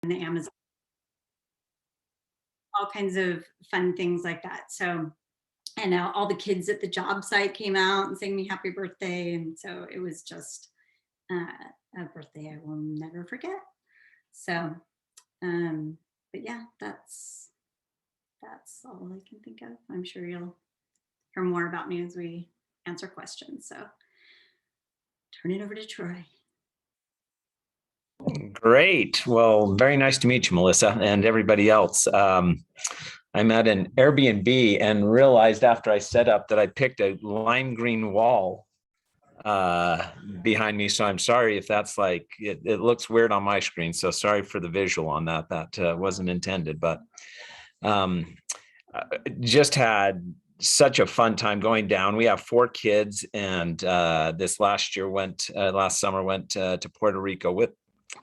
and the Amazon, all kinds of fun things like that. So, and all the kids at the job site came out and sang me happy birthday. And so it was just a birthday I will never forget. So, but yeah, that's all I can think of. I'm sure you'll hear more about me as we answer questions. So turn it over to Troy. Great. Well, very nice to meet you, Melissa, and everybody else. I'm at an Airbnb and realized after I set up that I picked a lime green wall behind me. So I'm sorry if that's like, it looks weird on my screen. So sorry for the visual on that. That wasn't intended, but um, just had such a fun time going down. We have 4 kids, and this last summer went to Puerto Rico with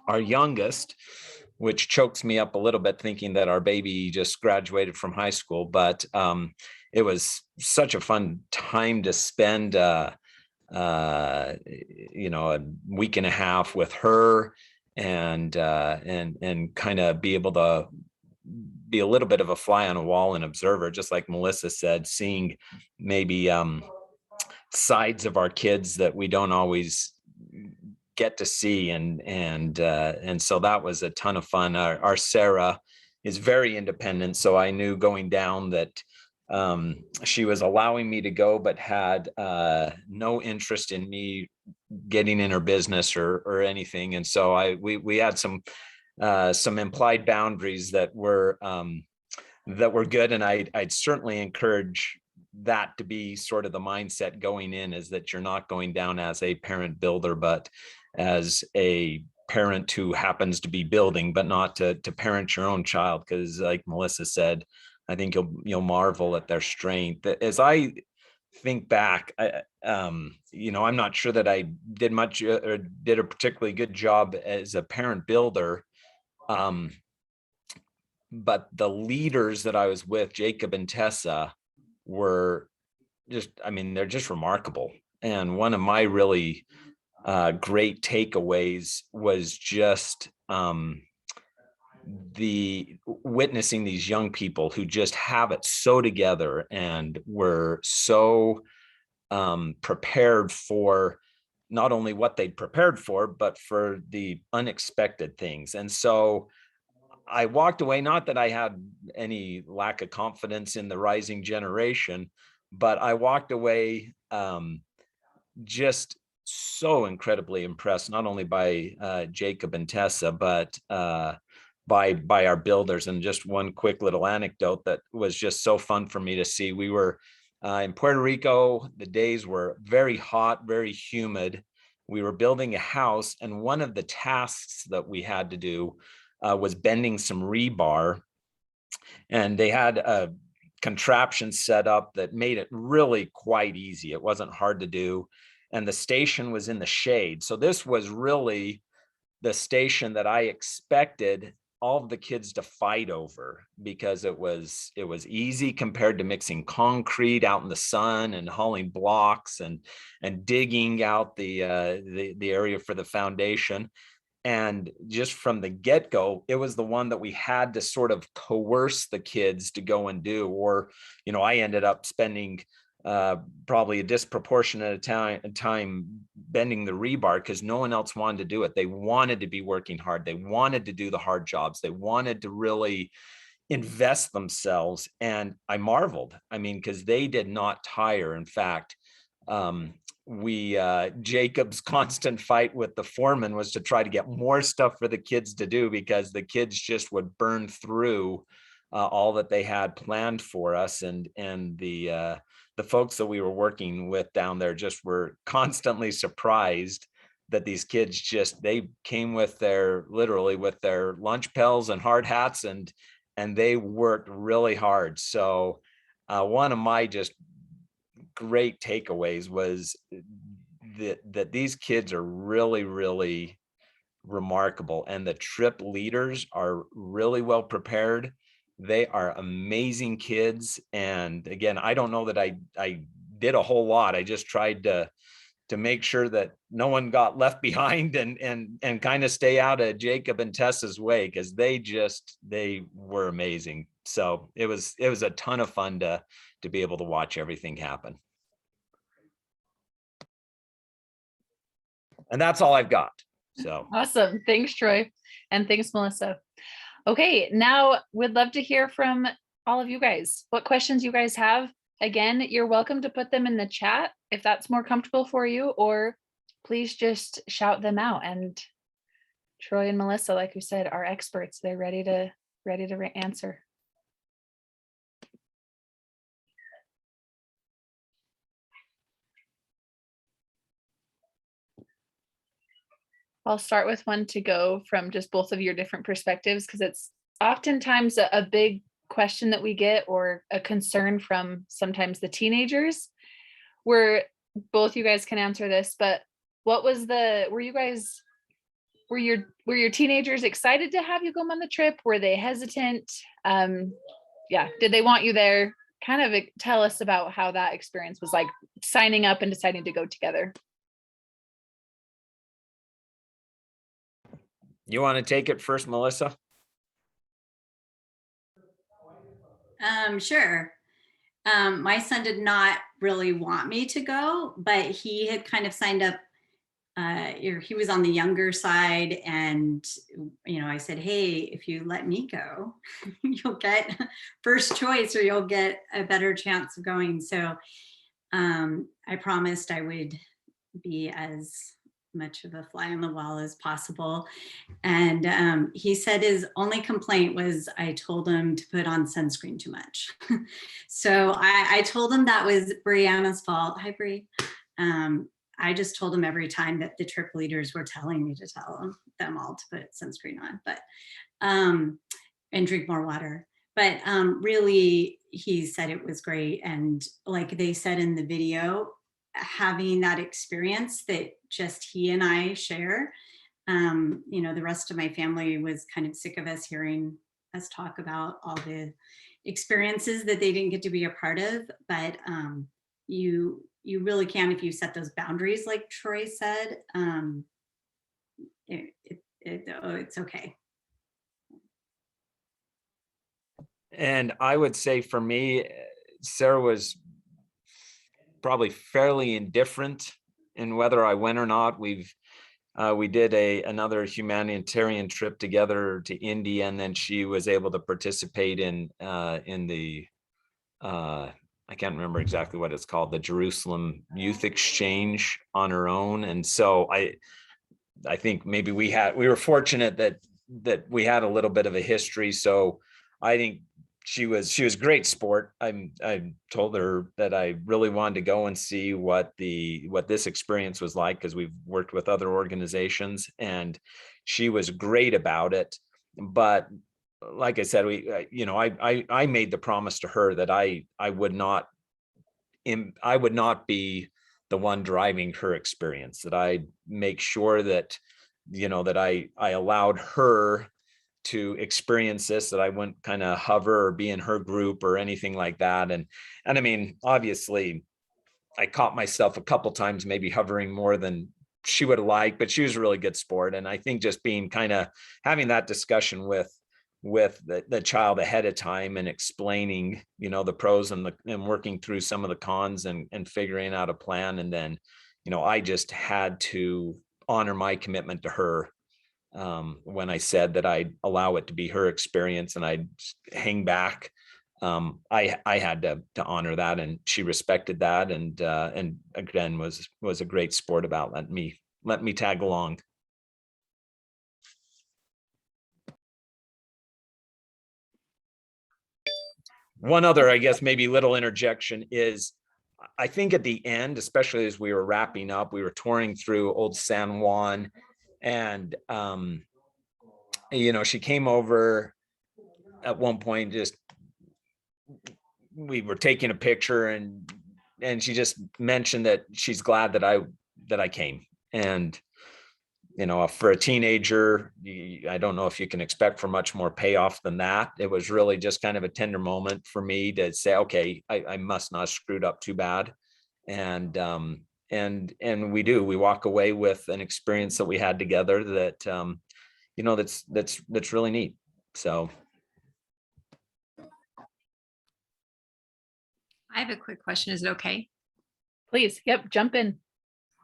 our youngest, which chokes me up a little bit thinking that our baby just graduated from high school. But it was such a fun time to spend, a week and a half with her, and kind of be able to be a little bit of a fly on a wall and observer, just like Melissa said, seeing maybe sides of our kids that we don't always get to see, and so that was a ton of fun. Our Sarah is very independent, so I knew going down that she was allowing me to go, but had no interest in me getting in her business or anything. And so we had some implied boundaries that were good, and I'd certainly encourage that to be sort of the mindset going in, is that you're not going down as a parent builder, but as a parent who happens to be building, but not to parent your own child. Because like Melissa said, I think you'll marvel at their strength. As I think back, I'm not sure that I did much or did a particularly good job as a parent builder. But the leaders that I was with, Jacob and Tessa, were they're just remarkable. And one of my really great takeaways was just the witnessing these young people who just have it so together and were so prepared for not only what they'd prepared for, but for the unexpected things. And so I walked away, not that I had any lack of confidence in the rising generation, but I walked away just so incredibly impressed, not only by Jacob and Tessa, but by our builders. And just one quick little anecdote that was just so fun for me to see. We were in Puerto Rico. The days were very hot, very humid. We were building a house, and one of the tasks that we had to do was bending some rebar, and they had a contraption set up that made it really quite easy. It wasn't hard to do, and the station was in the shade. So this was really the station that I expected all of the kids to fight over, because it was easy compared to mixing concrete out in the sun and hauling blocks and digging out the area for the foundation. And just from the get-go, it was the one that we had to sort of coerce the kids to go and do. Or, I ended up spending probably a disproportionate time bending the rebar, because no one else wanted to do it. They wanted to be working hard. They wanted to do the hard jobs. They wanted to really invest themselves. And I marveled. Because they did not tire. In fact, Jacob's constant fight with the foreman was to try to get more stuff for the kids to do, because the kids just would burn through all that they had planned for us. And the folks that we were working with down there just were constantly surprised that these kids they came with literally with their lunch pails and hard hats, and they worked really hard. So one of my just great takeaways was that these kids are really, really remarkable, and the trip leaders are really well prepared. They are amazing kids. And again, I don't know that I did a whole lot. I just tried to to make sure that no one got left behind and kind of stay out of Jacob and Tessa's way, because they were amazing. So it was a ton of fun to be able to watch everything happen. And that's all I've got. So awesome. Thanks, Troy. And thanks, Melissa. Okay, now we'd love to hear from all of you guys. What questions you guys have? Again, you're welcome to put them in the chat if that's more comfortable for you, or please just shout them out. And Troy and Melissa, like we said, are experts. They're ready to answer. I'll start with one to go from just both of your different perspectives, because it's oftentimes a big question that we get, or a concern from sometimes the teenagers, where both you guys can answer this. But what was were your teenagers excited to have you go on the trip? Were they hesitant? Yeah, did they want you there? Kind of tell us about how that experience was like, signing up and deciding to go together. you want to take it first, Melissa? Sure. My son did not really want me to go, but he had kind of signed up. He was on the younger side, and I said, hey, if you let me go, you'll get first choice, or you'll get a better chance of going. So I promised I would be as much of a fly on the wall as possible. And he said his only complaint was I told him to put on sunscreen too much. So I told him that was Brianna's fault. Hi, Bri. I just told him every time that the trip leaders were telling me to tell them all to put sunscreen on, but and drink more water. But really, he said it was great. And like they said in the video, having that experience that just he and I share, the rest of my family was kind of sick of us hearing us talk about all the experiences that they didn't get to be a part of. But you really can, if you set those boundaries, like Troy said, it's okay. And I would say for me, Sarah was probably fairly indifferent in whether I went or not. We did another humanitarian trip together to India, and then she was able to participate in the I can't remember exactly what it's called, the Jerusalem Youth Exchange, on her own. And so I think maybe we were fortunate that we had a little bit of a history. So I think she was great sport. I told her that I really wanted to go and see what this experience was like, because we've worked with other organizations, and she was great about it. But like I said, I made the promise to her that I would not be the one driving her experience, that I make sure that that I allowed her to experience this, that I wouldn't kind of hover or be in her group or anything like that. And I mean, obviously I caught myself a couple times maybe hovering more than she would have liked, but she was a really good sport. And I think just being kind of having that discussion with the child ahead of time, and explaining, the pros and working through some of the cons, and figuring out a plan. And then, I just had to honor my commitment to her. When I said that I'd allow it to be her experience and I'd hang back, I had to honor that, and she respected that, and again was a great sport about let me tag along. One other, I guess, maybe little interjection is, I think at the end, especially as we were wrapping up, we were touring through Old San Juan, and she came over at one point. Just we were taking a picture, and she just mentioned that she's glad that I came. And for a teenager, I don't know if you can expect for much more payoff than that. It was really just kind of a tender moment for me to say, okay, I must not have screwed up too bad. And we walk away with an experience that we had together that, that's really neat. So. I have a quick question. Is it okay? Please, yep, jump in.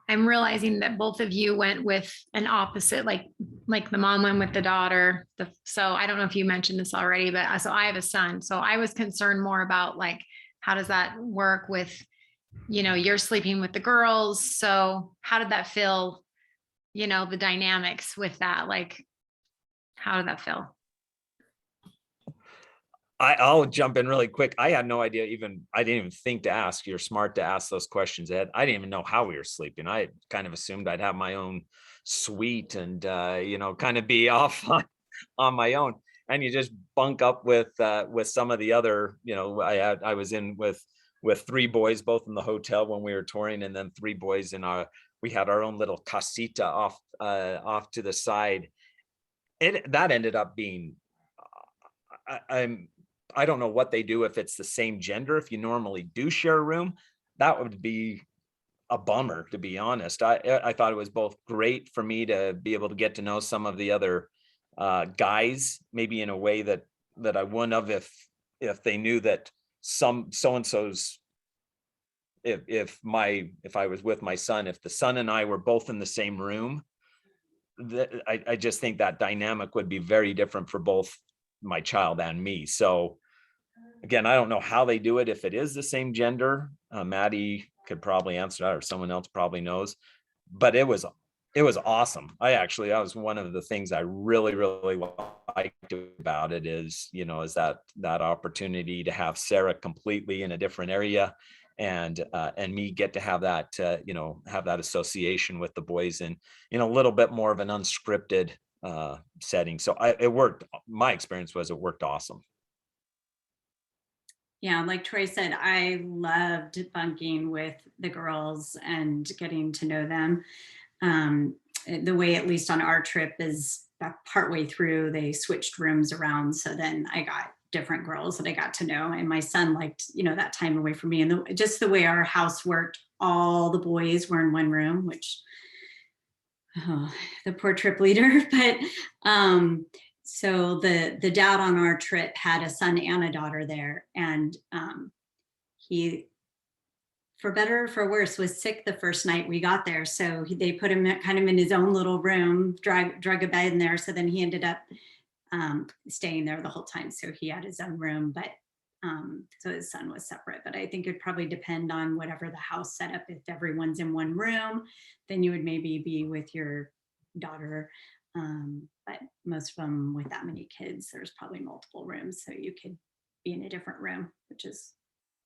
I'm realizing that both of you went with an opposite, like the mom went with the daughter. So I don't know if you mentioned this already, but so I have a son. So I was concerned more about like, how does that work with, you're sleeping with the girls. So how did that feel? The dynamics with that, like, how did that feel? I'll jump in really quick. I had no idea I didn't even think to ask. You're smart to ask those questions, Ed. I didn't even know how we were sleeping. I kind of assumed I'd have my own suite and, kind of be off on my own. And you just bunk up with some of the other, I was in with 3 boys, both in the hotel when we were touring, and then 3 boys we had our own little casita off to the side. That ended up being, I don't know what they do if it's the same gender. If you normally do share a room, that would be a bummer, to be honest. I thought it was both great for me to be able to get to know some of the other guys, maybe in a way that I wouldn't have if they knew that so-and-so's, if I was with my son, if the son and I were both in the same room, I just think that dynamic would be very different for both my child and me. So again, I don't know how they do it if it is the same gender. Maddie could probably answer that, or someone else probably knows, but it was awesome. That was one of the things I really, really liked about it is that opportunity to have Sarah completely in a different area, and me get to have that, have that association with the boys in, a little bit more of an unscripted setting. So it worked. My experience was it worked awesome. Yeah, like Troy said, I loved bunking with the girls and getting to know them. The way, at least on our trip, is partway through, they switched rooms around. So then I got different girls that I got to know. And my son liked, that time away from me. And just the way our house worked, all the boys were in one room, which, the poor trip leader. But so the dad on our trip had a son and a daughter there, and he, for better or for worse, was sick the first night we got there. So they put him kind of in his own little room, drug a bed in there. So then he ended up staying there the whole time. So he had his own room, but so his son was separate. But I think it'd probably depend on whatever the house set up. If everyone's in one room, then you would maybe be with your daughter. But most of them with that many kids, there's probably multiple rooms. So you could be in a different room, which is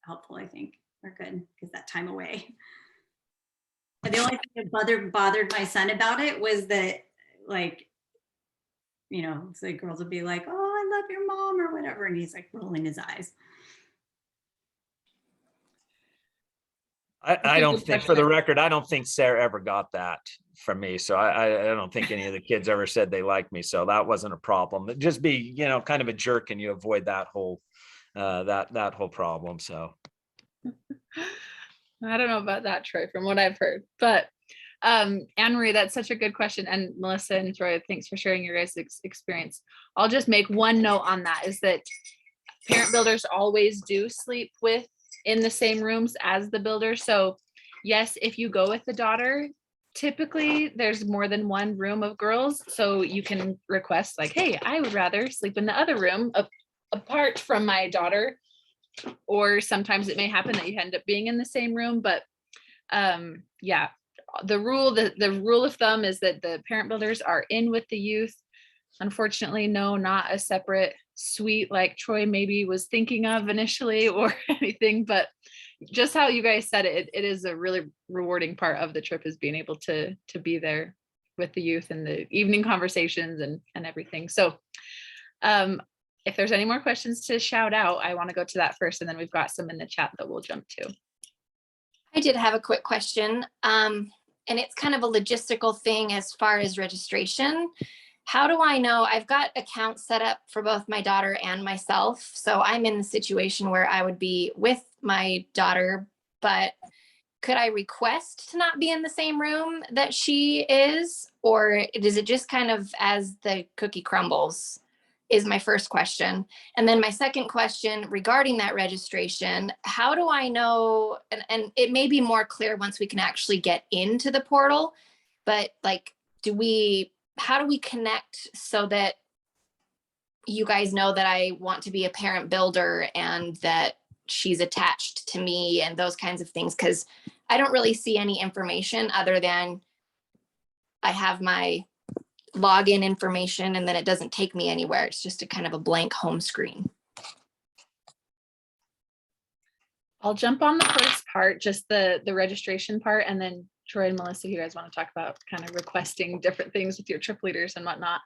helpful, I think, or good, because that time away. And the only thing that bothered my son about it was that, like, so the girls would be like, "Oh, I love your mom," or whatever. And he's like rolling his eyes. I don't think, for the record, I don't think Sarah ever got that from me. So I don't think any of the kids ever said they liked me. So that wasn't a problem. It'd just be, kind of a jerk, and you avoid that whole, that whole problem. So. I don't know about that, Troy, from what I've heard, but Anne-Marie, that's such a good question. And Melissa and Troy, thanks for sharing your guys' experience. I'll just make one note on that, is that parent builders always do sleep in the same rooms as the builder. So yes, if you go with the daughter, typically there's more than one room of girls. So you can request like, hey, I would rather sleep in the other room apart from my daughter. Or sometimes it may happen that you end up being in the same room. But yeah, the rule of thumb is that the parent builders are in with the youth. Unfortunately, no, not a separate suite like Troy maybe was thinking of initially or anything, but just how you guys said it, it is a really rewarding part of the trip, is being able to be there with the youth and the evening conversations and everything. So if there's any more questions to shout out, I want to go to that first, and then we've got some in the chat that we'll jump to. I did have a quick question, and it's kind of a logistical thing as far as registration. How do I know? I've got accounts set up for both my daughter and myself. So I'm in the situation where I would be with my daughter, but could I request to not be in the same room that she is? Or is it just kind of as the cookie crumbles, is my first question. And then my second question regarding that registration, how do I know, and it may be more clear once we can actually get into the portal, but like, how do we connect so that you guys know that I want to be a parent builder and that she's attached to me and those kinds of things? Because I don't really see any information other than I have my login information and then it doesn't take me anywhere. It's just a kind of a blank home screen. I'll jump on the first part, just the registration part, and then Troy and Melissa, you guys want to talk about kind of requesting different things with your trip leaders and whatnot.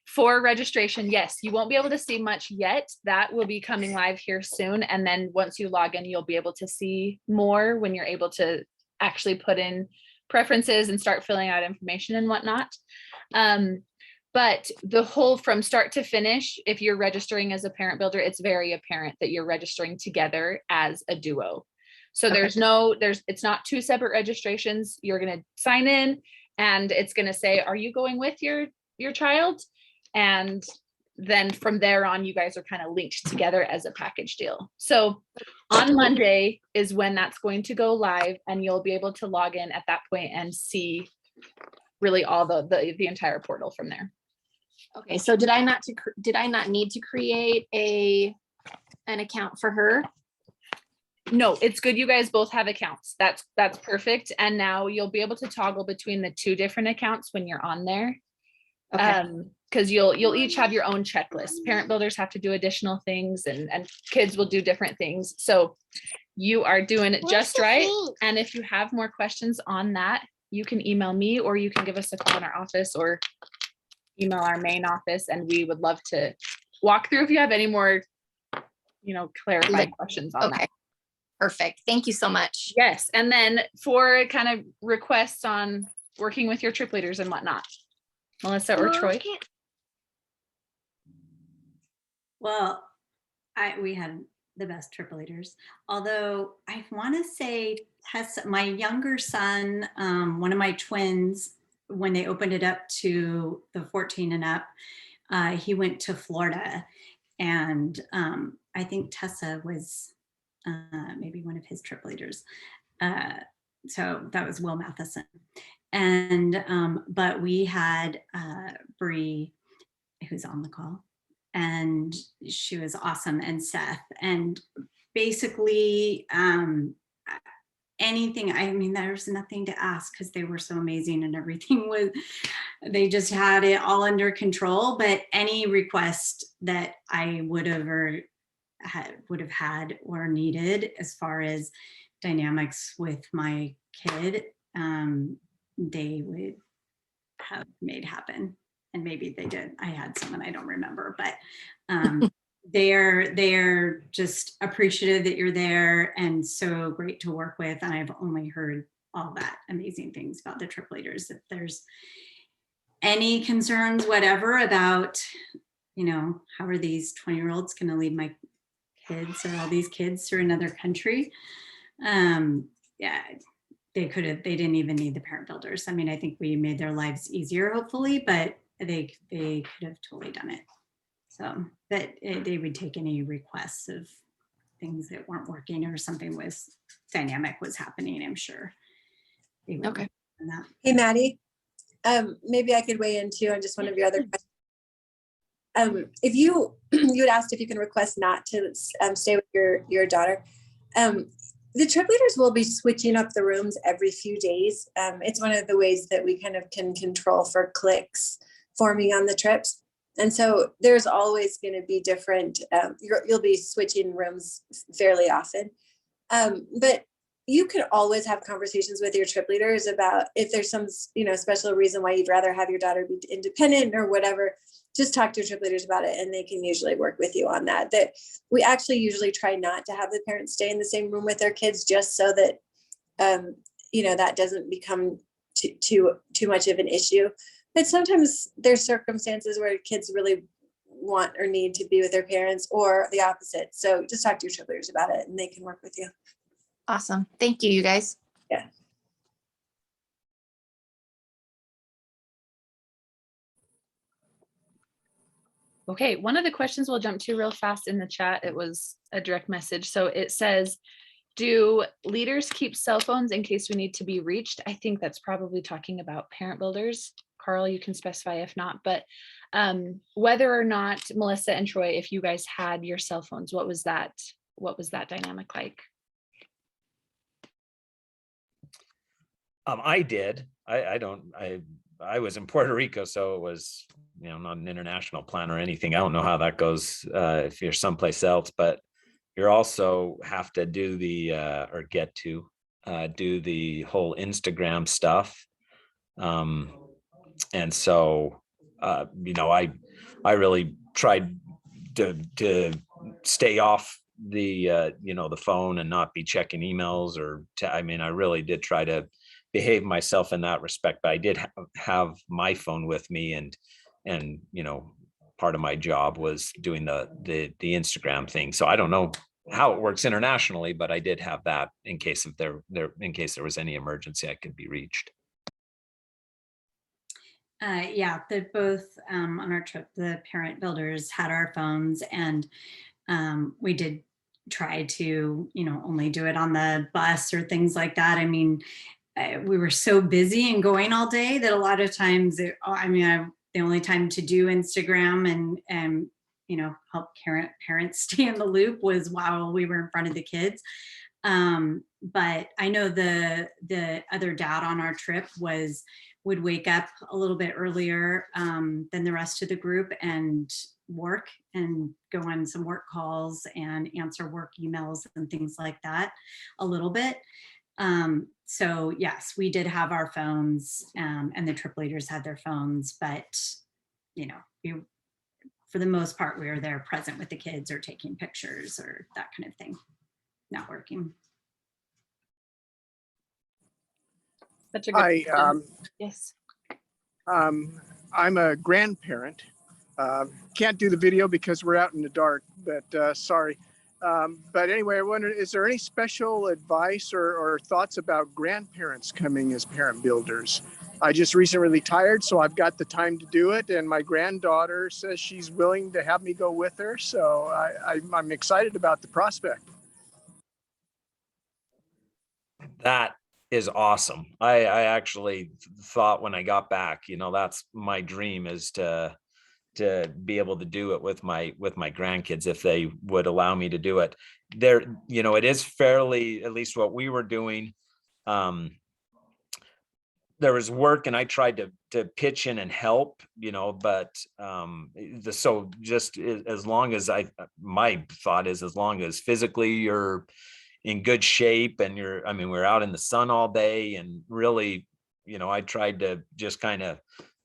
For registration, yes, you won't be able to see much yet. That will be coming live here soon. And then once you log in, you'll be able to see more when you're able to actually put in preferences and start filling out information and whatnot. But the whole from start to finish, if you're registering as a parent builder, it's very apparent that you're registering together as a duo. So Okay. it's not two separate registrations. You're going to sign in and it's going to say, are you going with your child? And then from there on, you guys are kind of linked together as a package deal. So on Monday is when that's going to go live, and you'll be able to log in at that point and see really all the entire portal from there. Okay, so did I not need to create an account for her? No, it's good you guys both have accounts. That's perfect. And now you'll be able to toggle between the two different accounts when you're on there. Okay. Because you'll each have your own checklist. Parent builders have to do additional things and kids will do different things. So you are doing it just right. And if you have more questions on that, you can email me or you can give us a call in our office or email our main office, and we would love to walk through if you have any more, clarifying questions on that. Perfect. Thank you so much. Yes. And then for kind of requests on working with your trip leaders and whatnot, Melissa or Troy? Well, we had the best trip leaders. Although I want to say my younger son, one of my twins, when they opened it up to the 14 and up, he went to Florida, and I think Tessa was maybe one of his trip leaders. So that was Will Matheson. And but we had Bree, who's on the call, and she was awesome, and Seth, and basically anything. I mean, there's nothing to ask because they were so amazing, and everything they just had it all under control. But any request that I would have had or needed as far as dynamics with my kid, they would have made happen. And maybe they did. I had someone I don't remember, but they're just appreciative that you're there and so great to work with. And I've only heard all that amazing things about the trip leaders. If there's any concerns, whatever, about, how are these 20-year-olds going to leave my kids or all these kids through another country? They didn't even need the parent builders. I mean, I think we made their lives easier, hopefully, but they could have totally done it. So, but they would take any requests of things that weren't working or something dynamic was happening, I'm sure. Okay. Hey, Maddie, maybe I could weigh in too on just one of your other questions. If you had asked if you can request not to stay with your daughter, the trip leaders will be switching up the rooms every few days. It's one of the ways that we kind of can control for cliques forming on the trips. And so there's always going to be different, you'll be switching rooms fairly often. But you could always have conversations with your trip leaders about if there's some, special reason why you'd rather have your daughter be independent or whatever. Just talk to your trip leaders about it, and they can usually work with you on that. That we actually usually try not to have the parents stay in the same room with their kids, just so that that doesn't become too much of an issue. But sometimes there's circumstances where kids really want or need to be with their parents, or the opposite. So just talk to your trip leaders about it, and they can work with you. Awesome. Thank you, you guys. Yeah. Okay, one of the questions we'll jump to real fast in the chat, it was a direct message. So it says, do leaders keep cell phones in case we need to be reached? I think that's probably talking about parent builders. Carl, you can specify if not, but whether or not, Melissa and Troy, if you guys had your cell phones, what was that dynamic like? I did. I was in Puerto Rico, so it was, not an international plan or anything. I don't know how that goes if you're someplace else, but you also have to do the or get to do the whole Instagram stuff. And so, I really tried to stay off the the phone and not be checking emails I really did try to behave myself in that respect, but I did have my phone with me, and part of my job was doing the Instagram thing. So I don't know how it works internationally, but I did have that in case there was any emergency, I could be reached. Yeah, both on our trip, the parent builders had our phones, and we did try to, only do it on the bus or things like that. I mean, we were so busy and going all day that a lot of times, the only time to do Instagram and help parents stay in the loop was while we were in front of the kids. But I know the other dad on our trip would wake up a little bit earlier than the rest of the group and work and go on some work calls and answer work emails and things like that a little bit. So yes, we did have our phones, and the trip leaders had their phones, but for the most part, we were there present with the kids or taking pictures or that kind of thing, not working. Such a good question. Yes. I'm a grandparent. Can't do the video because we're out in the dark, but sorry. But anyway, I wonder, is there any special advice or thoughts about grandparents coming as parent builders? I just recently retired, so I've got the time to do it. And my granddaughter says she's willing to have me go with her. So I'm excited about the prospect. That is awesome. I actually thought when I got back, that's my dream, is to be able to do it with my grandkids if they would allow me to do it. There, it is fairly, at least what we were doing. There was work, and I tried to pitch in and help, but so just as long as my thought is, as long as physically you're in good shape and we're out in the sun all day, and really, I tried to just kind of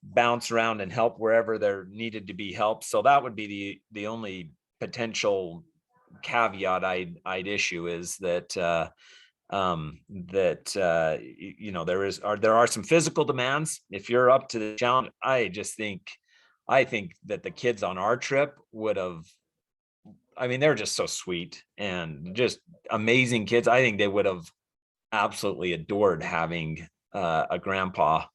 bounce around and help wherever there needed to be help. So that would be the only potential caveat I'd issue, is that there are some physical demands if you're up to the challenge. I think that the kids on our trip would have, they're just so sweet and just amazing kids. I think they would have absolutely adored having a grandpa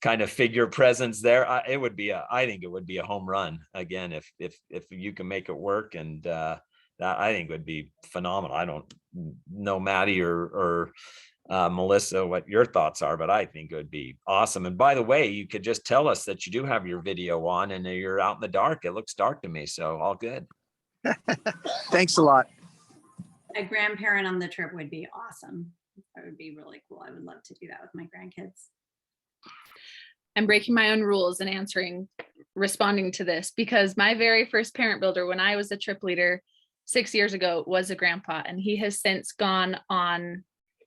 kind of figure presence there. I think it would be a home run again if you can make it work, and that I think would be phenomenal. I don't know, Maddie or Melissa, what your thoughts are, but I think it would be awesome. And by the way, you could just tell us that you do have your video on and you're out in the dark. It looks dark to me, so all good. Thanks a lot. A grandparent on the trip would be awesome. That would be really cool. I would love to do that with my grandkids. I'm breaking my own rules and responding to this, because my very first parent builder when I was a trip leader 6 years ago was a grandpa, and he has since gone on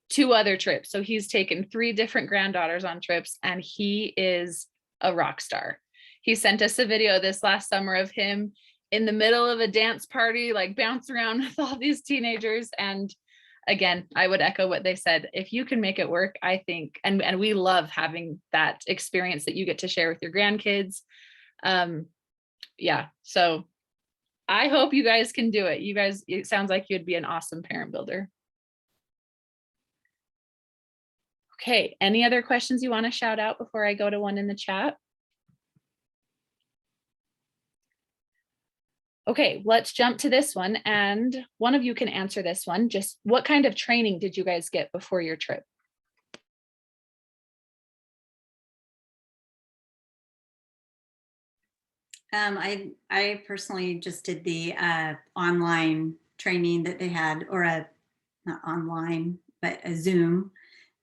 2 other trips. So he's taken 3 different granddaughters on trips, and he is a rock star. He sent us a video this last summer of him in the middle of a dance party, like bounce around with all these teenagers. And again, I would echo what they said. If you can make it work, I think, and we love having that experience that you get to share with your grandkids. Yeah. So I hope you guys can do it. You guys, it sounds like you'd be an awesome parent builder. Okay, any other questions you want to shout out before I go to one in the chat? Okay, let's jump to this one, and one of you can answer this one. Just what kind of training did you guys get before your trip? I personally just did the online training that they had, or not online, but a Zoom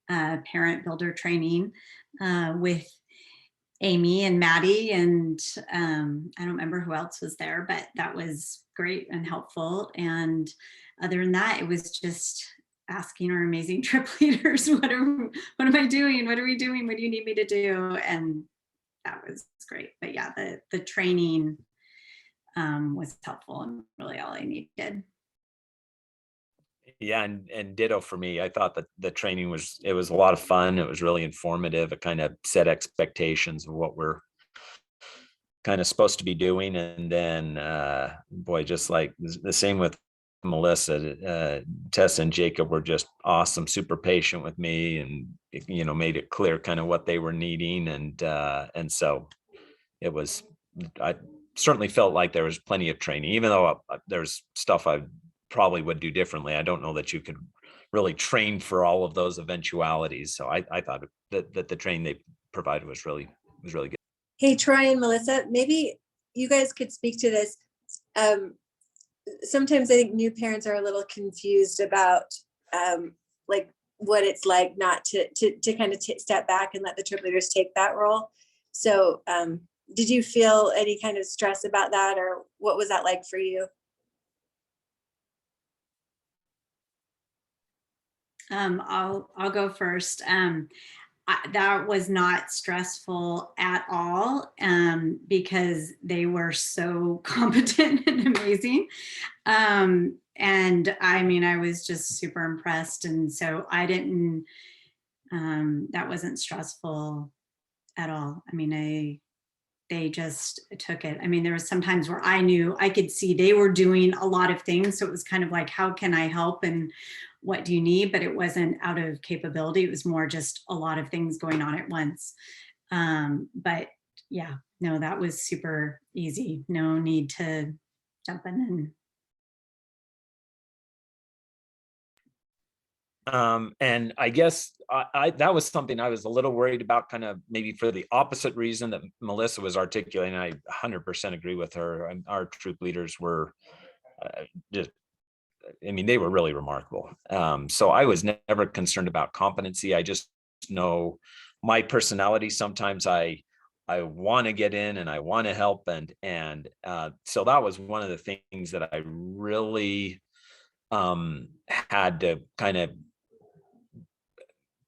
parent builder training with Amy and Maddie, and I don't remember who else was there, but that was great and helpful. And other than that, it was just asking our amazing trip leaders, what am I doing? What are we doing? What do you need me to do? And that was great. But yeah, the training was helpful and really all I needed. Yeah, and ditto for me. I thought that the training was a lot of fun. It was really informative. It kind of set expectations of what we're kind of supposed to be doing. And then boy, just like the same with Melissa, Tessa and Jacob were just awesome, super patient with me, and made it clear kind of what they were needing. And so it was, I certainly felt like there was plenty of training, even though there's stuff I probably would do differently. I don't know that you could really train for all of those eventualities. So I thought that the training they provided was really good. Hey, Troy and Melissa, maybe you guys could speak to this. Sometimes I think new parents are a little confused about like what it's like not to kind of step back and let the trip leaders take that role. So did you feel any kind of stress about that, or what was that like for you? I'll go first. That was not stressful at all because they were so competent and amazing. And I mean, I was just super impressed. And so I didn't, that wasn't stressful at all. I mean, they just took it. I mean, there was some times where I could see they were doing a lot of things. So it was kind of like, how can I help? And what do you need? But it wasn't out of capability. It was more just a lot of things going on at once. But yeah, no, that was super easy. No need to jump in and I guess that was something I was a little worried about, kind of maybe for the opposite reason that Melissa was articulating. I 100% agree with her. And our troop leaders were just, I mean, they were really remarkable. So I was never concerned about competency. I just know my personality. Sometimes I want to get in and I want to help. And so that was one of the things that I really had to kind of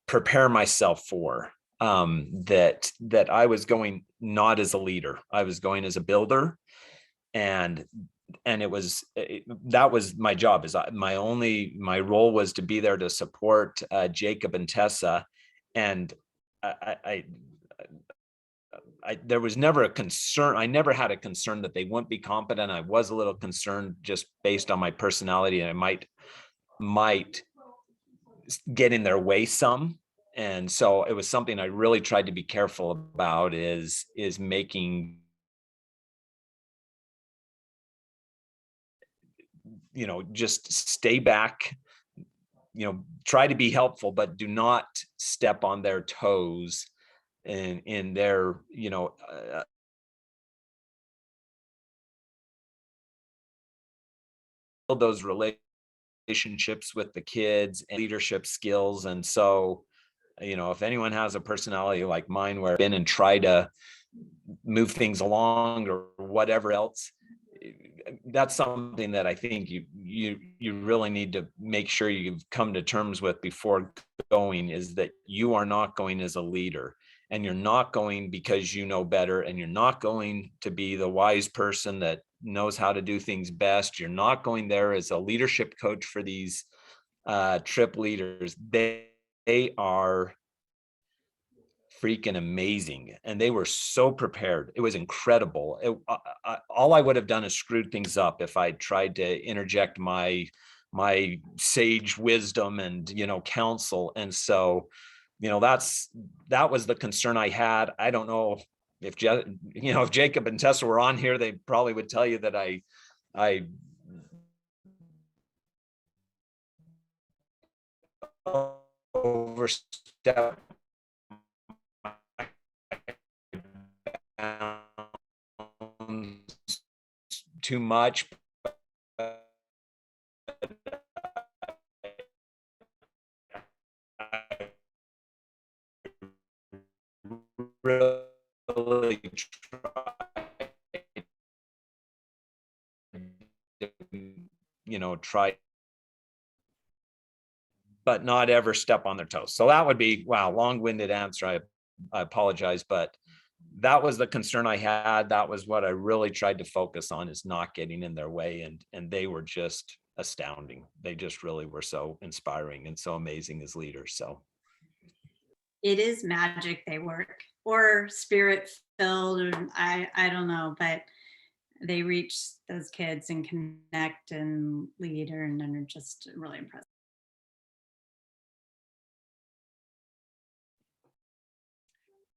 prepare myself for, that I was going not as a leader, I was going as a builder. And that was my job. My role was to be there to support Jacob and Tessa. And there was never a concern. I never had a concern that they wouldn't be competent. I was a little concerned just based on my personality, and I might get in their way some. And so it was something I really tried to be careful about, is making, just stay back, try to be helpful, but do not step on their toes in their, build those relationships with the kids and leadership skills. And so, if anyone has a personality like mine, where I've been and try to move things along or whatever else, that's something that I think you really need to make sure you've come to terms with before going, is that you are not going as a leader, and you're not going because you know better, and you're not going to be the wise person that knows how to do things best. You're not going there as a leadership coach for these trip leaders. They are freaking amazing, and they were so prepared. It was incredible. All I would have done is screwed things up if I tried to interject my sage wisdom and counsel. And so that was the concern I had. I don't know if if Jacob and Tessa were on here, they probably would tell you that I overstep too much. Really try, but not ever step on their toes. So that would be, wow, long-winded answer. I apologize, but that was the concern I had. That was what I really tried to focus on, is not getting in their way. And they were just astounding. They just really were so inspiring and so amazing as leaders. So it is magic they work, or spirit filled, or I don't know, but they reach those kids and connect and lead, and are just really impressive.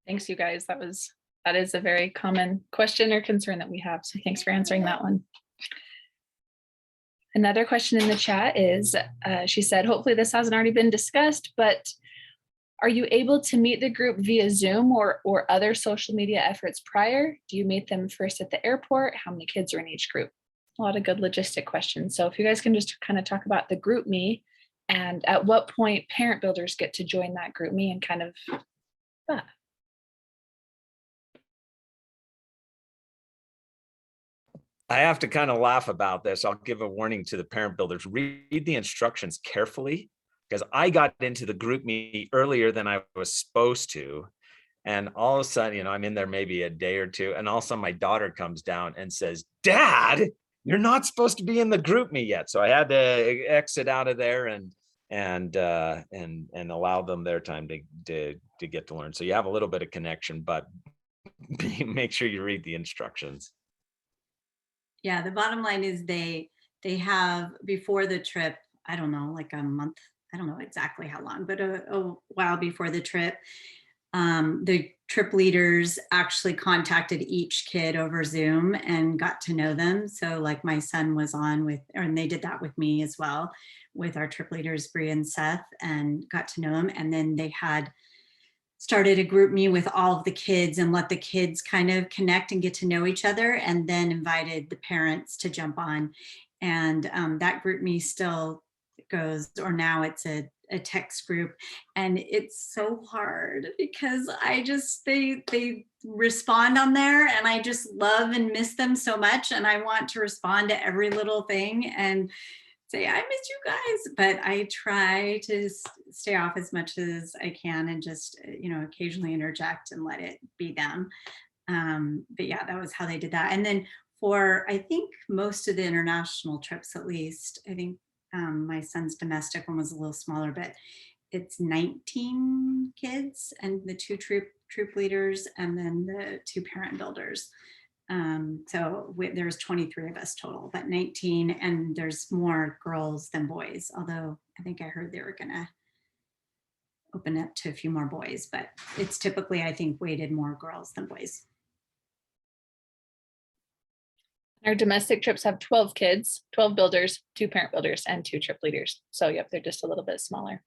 Thanks, you guys. That is a very common question or concern that we have. So thanks for answering that one. Another question in the chat is, she said, hopefully this hasn't already been discussed, but are you able to meet the group via Zoom or other social media efforts prior? Do you meet them first at the airport? How many kids are in each group? A lot of good logistic questions. So if you guys can just kind of talk about the group me, and at what point parent builders get to join that group me, and kind of that. I have to kind of laugh about this. I'll give a warning to the parent builders. Read the instructions carefully, because I got into the group me earlier than I was supposed to. And all of a sudden, I'm in there maybe a day or two, and all of a sudden my daughter comes down and says, "Dad, you're not supposed to be in the group me yet." So I had to exit out of there and allow them their time to get to learn. So you have a little bit of connection, but make sure you read the instructions. Yeah, the bottom line is they have, before the trip, I don't know, like a month, I don't know exactly how long, but a while before the trip, the trip leaders actually contacted each kid over Zoom and got to know them. So like my son was on and they did that with me as well, with our trip leaders, Bree and Seth, and got to know them. And then they had started a group me with all of the kids and let the kids kind of connect and get to know each other, and then invited the parents to jump on. And that group me still goes, or now it's a text group, and it's so hard because they respond on there, and I just love and miss them so much, and I want to respond to every little thing and say, "I miss you guys," but I try to stay off as much as I can and just occasionally interject and let it be them. But yeah, that was how they did that. And then for, I think, most of the international trips, at least, I think my son's domestic one was a little smaller, but it's 19 kids and the 2 troop leaders and then the 2 parent builders. So there's 23 of us total, but 19, and there's more girls than boys, although I think I heard they were gonna open up to a few more boys, but it's typically, I think, weighted more girls than boys. Our domestic trips have 12 kids, 12 builders, 2 parent builders, and 2 trip leaders. So yep, they're just a little bit smaller.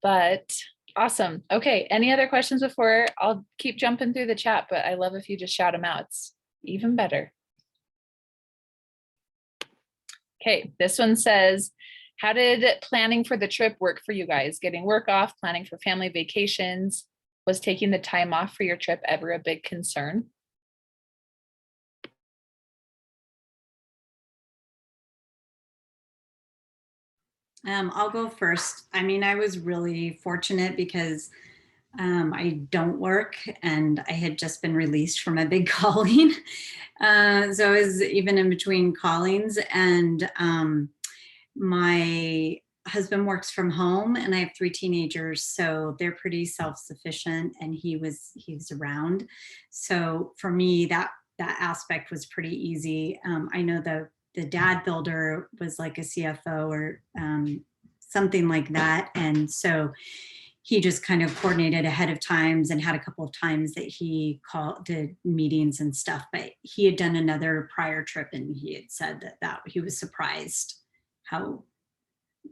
But awesome. Okay, any other questions before? I'll keep jumping through the chat, but I love if you just shout them out. It's even better. Okay, this one says, how did planning for the trip work for you guys? Getting work off, planning for family vacations? Was taking the time off for your trip ever a big concern? I'll go first. I mean, I was really fortunate because I don't work and I had just been released from a big calling. So I was even in between callings, and my husband works from home and I have 3 teenagers, so they're pretty self-sufficient, and he was around. So for me, that aspect was pretty easy. I know the dad builder was like a CFO or something like that. And so he just kind of coordinated ahead of times and had a couple of times that he did meetings and stuff, but he had done another prior trip and he had said that he was surprised how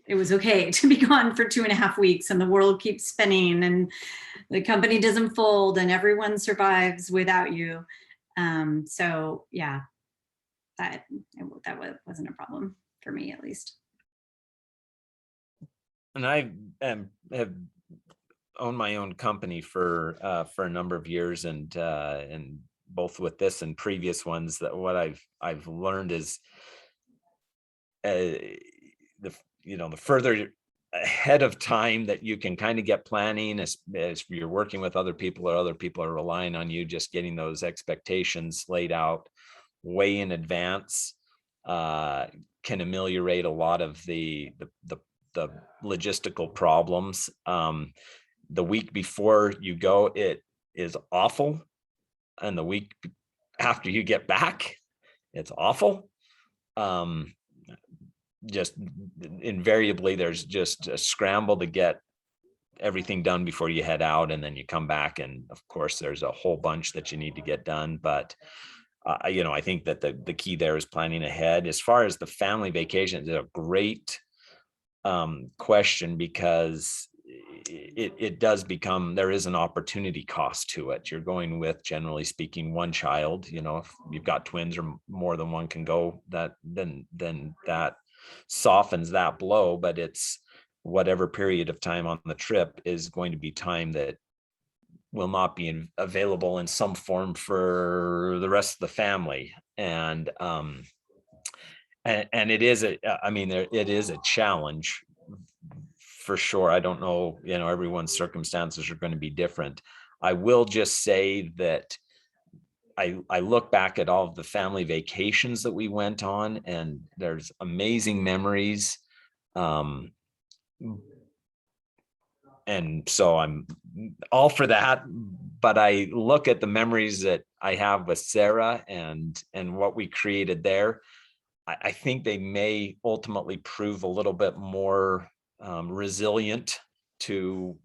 it was okay to be gone for 2.5 weeks and the world keeps spinning and the company doesn't fold and everyone survives without you. So yeah, that wasn't a problem for me, at least. And I have owned my own company for a number of years, and both with this and previous ones, that what I've learned is the further ahead of time that you can kind of get planning, as you're working with other people or other people are relying on you, just getting those expectations laid out way in advance can ameliorate a lot of the logistical problems. The week before you go, it is awful, and the week after you get back, it's awful. Just invariably, there's just a scramble to get everything done before you head out, and then you come back, and of course, there's a whole bunch that you need to get done. But I think that the key there is planning ahead. As far as the family vacation, it's a great question, because it does become, there is an opportunity cost to it. You're going with, generally speaking, one child. If you've got twins or more than one can go, then that softens that blow. But it's whatever period of time on the trip is going to be time that will not be available in some form for the rest of the family. And it is it is a challenge for sure. I don't know, everyone's circumstances are going to be different. I will just say that I look back at all of the family vacations that we went on, and there's amazing memories. And so I'm all for that. But I look at the memories that I have with Sarah and what we created there. I think they may ultimately prove a little bit more resilient to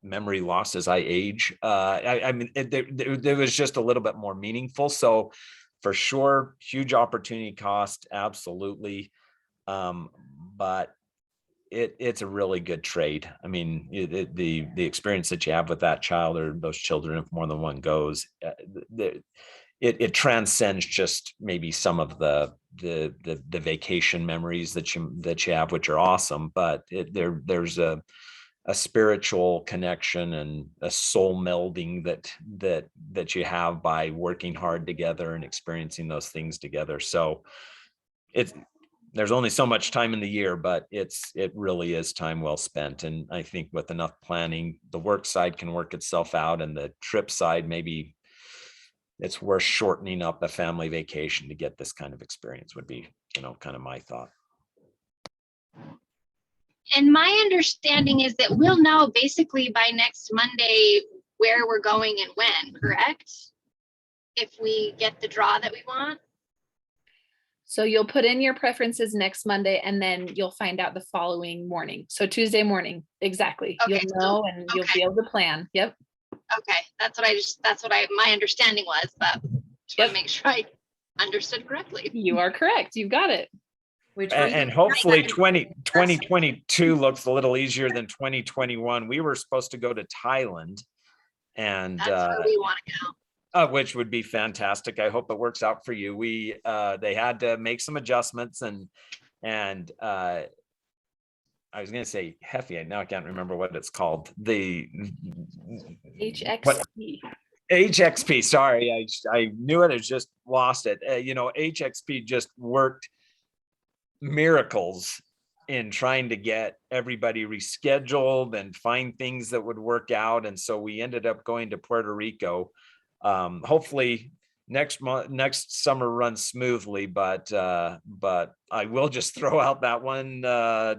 memory loss as I age. There was just a little bit more meaningful. So for sure, huge opportunity cost, absolutely. But it's a really good trade. The experience that you have with that child or those children, if more than one goes, it transcends just maybe some of the vacation memories that you have, which are awesome. But there's a spiritual connection and a soul melding that you have by working hard together and experiencing those things together. So there's only so much time in the year, but it really is time well spent. And I think with enough planning, the work side can work itself out, and the trip side, maybe it's worth shortening up a family vacation to get this kind of experience, would be, kind of my thought. And my understanding is that we'll know basically by next Monday where we're going and when, correct? If we get the draw that we want. So you'll put in your preferences next Monday, and then you'll find out the following morning. So Tuesday morning, exactly. Okay, You'll know, and you'll be able to plan. Yep. Okay, that's what my understanding was, but just want to make sure I understood correctly. You are correct. You got it. And hopefully 2022 looks a little easier than 2021. We were supposed to go to Thailand, and that's where we want to go. Which would be fantastic. I hope it works out for you. They had to make some adjustments, and I was going to say Heffy. Now I can't remember what it's called. The HXP. HXP. Sorry, I knew it. I just lost it. HXP just worked miracles in trying to get everybody rescheduled and find things that would work out. And so we ended up going to Puerto Rico. Hopefully next summer runs smoothly, but I will just throw out that one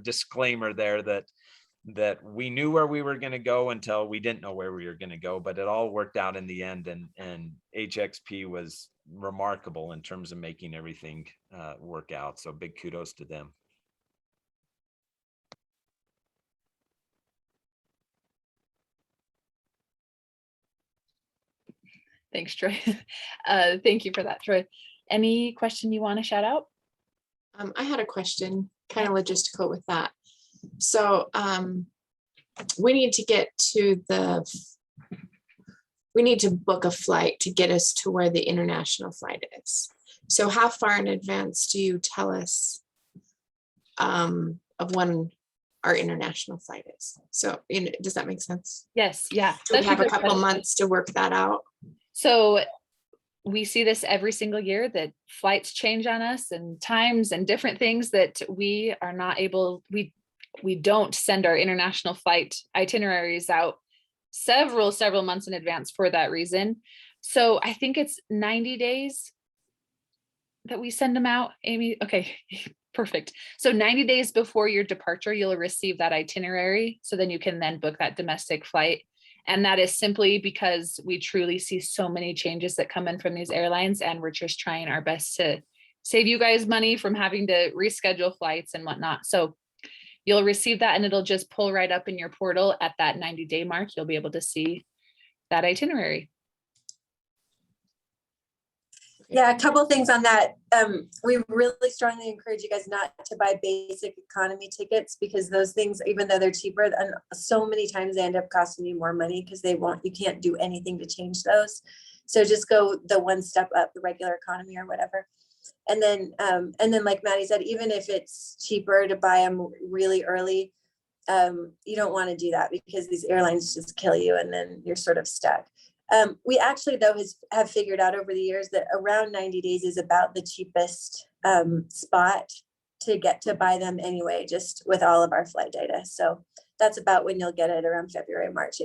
disclaimer there that we knew where we were going to go until we didn't know where we were going to go, but it all worked out in the end, and HXP was remarkable in terms of making everything work out. So big kudos to them. Thanks, Troy. Thank you for that, Troy. Any question you want to shout out? I had a question, kind of logistical with that. So we need to get to we need to book a flight to get us to where the international flight is. So how far in advance do you tell us of when our international flight is? So does that make sense? Yes, yeah. Do we have a couple months to work that out? So we see this every single year, that flights change on us and times and different things that we are not able, we don't send our international flight itineraries out several months in advance for that reason. So I think it's 90 days that we send them out, Amy. Okay, perfect. So 90 days before your departure, you'll receive that itinerary. So then you can then book that domestic flight. And that is simply because we truly see so many changes that come in from these airlines, and we're just trying our best to save you guys money from having to reschedule flights and whatnot. So you'll receive that and it'll just pull right up in your portal at that 90-day mark. You'll be able to see that itinerary. Yeah, a couple of things on that. We really strongly encourage you guys not to buy basic economy tickets, because those things, even though they're cheaper, and so many times they end up costing you more money because you can't do anything to change those. So just go the one step up, the regular economy or whatever. And then like Maddie said, even if it's cheaper to buy them really early, you don't want to do that because these airlines just kill you and then you're sort of stuck. We actually, though, have figured out over the years that around 90 days is about the cheapest spot to get to buy them anyway, just with all of our flight data. So that's about when you'll get it, around February, March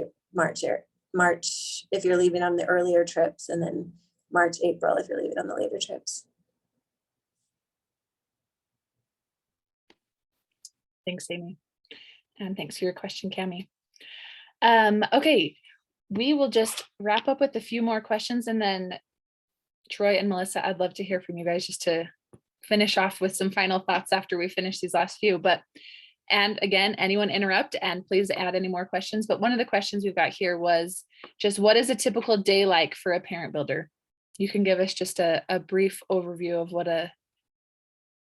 if you're leaving on the earlier trips, and then March, April if you're leaving on the later trips. Thanks, Amy. And thanks for your question, Cami. Okay. We will just wrap up with a few more questions, and then Troy and Melissa, I'd love to hear from you guys just to finish off with some final thoughts after we finish these last few. And again, anyone interrupt and please add any more questions. But one of the questions we've got here was just, what is a typical day like for a parent builder? You can give us just a brief overview of what a